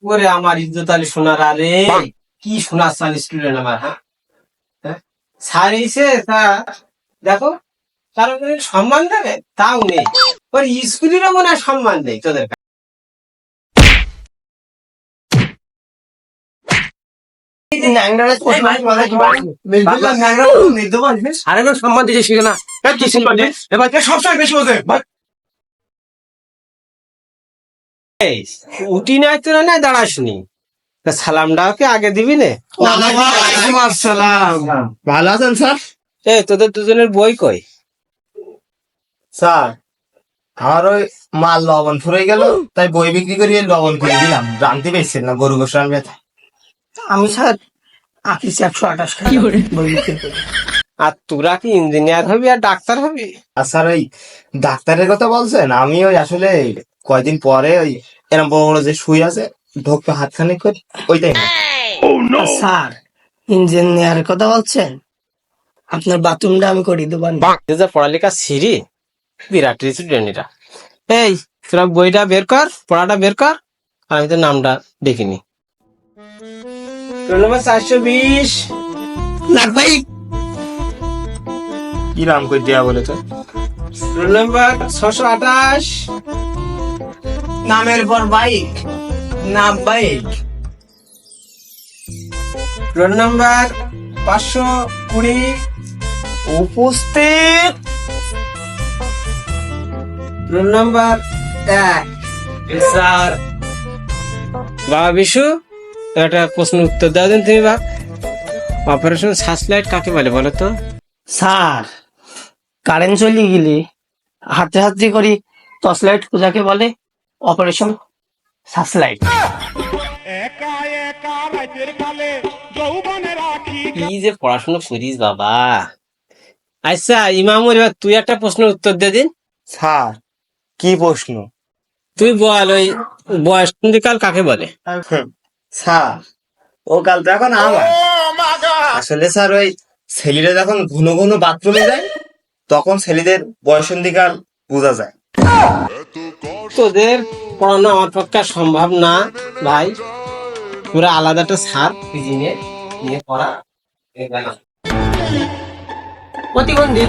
ওরে আমার ইজ্জত আলী সোনার আরে কি শোনাচ্ছেন স্টুডেন্ট আমার, হ্যাঁ স্যার এসে তা দেখো তার সম্মান দেবে তাও নেই, ওর স্কুলেরও মনে হয় সম্মান নেই তোদের কাছে। আরেকবার সম্মান দিতে শিখে না সবসময় বেশি বোঝে উঠি নাই তোরা না দাঁড়াসনি, সালামটাও কি আগে দিবি নে? ভালো আছেন স্যার? এই তোদের দুজনের বই কই? স্যার আমার ওই মাল লবণ ফুরে গেল, তাই বই বিক্রি করে লবণ কিনে দিলাম, জানতে পেরেছেন না গরু গোস্বামী ব্যথা। আমি স্যার আঁকিছি 128 বই বিক্রি করি। আর তোরা কি ইঞ্জিনিয়ার হবি আর ডাক্তার হবি? আর স্যার ওই ডাক্তারের কথা বলছেন, আমি ওই আসলে কয়দিন পরে ওই এরকম বড় বড় যে সুই আছে ঢোকতে হাতখানি করে ওইটাই না। আর স্যার ইঞ্জিনিয়ারের কথা বলছেন, আপনার বাথরুমটা আমি করে দেবো। যা পড়ালেখা সিরি বিরাট স্টুডেন্ট এরা। এই তোরা বইটা বের কর, পড়াটা বের কর, আর আমি তোর নামটা দেখিনি। Roll number 420। ভাই কি নাম করে দেওয়া বলে তো? Roll number 628। নামের পর বাইক, নাম বাইক। Roll number 520। উপস্থিত। Roll number 1। স্যার বাবা বিশু একটা প্রশ্ন উত্তর দাও দিন তুমি বাপ। অপারেশন সার্চলাইট কাকে বলে বলো তো? স্যার কারেন্ট চলে গেলে হাতে হাতে করি টর্চলাইট পূজাকে বলে অপারেশন সার্চলাইট। কি যে পড়াশোনা করিস বাবা। আচ্ছা ইমামুর, এবার তুই একটা প্রশ্নের উত্তর দে দিন। স্যার কি প্রশ্ন? তুই বল ওই বয়সন্ধিকাল কাকে বলে? স্যার ও কাল তো এখন আমার আসলে স্যার ওই ছেলেরা যখন ঘন ঘন বাথরুমে যায় তখন ছেলেদের বয়সন্ধিকাল বোঝা যায়। তোদের পড়ানো আমার পক্ষে আর সম্ভব না ভাই, পুরো আলাদা একটা সার নিয়ে নিয়ে পড়া। প্রতিবন্ধী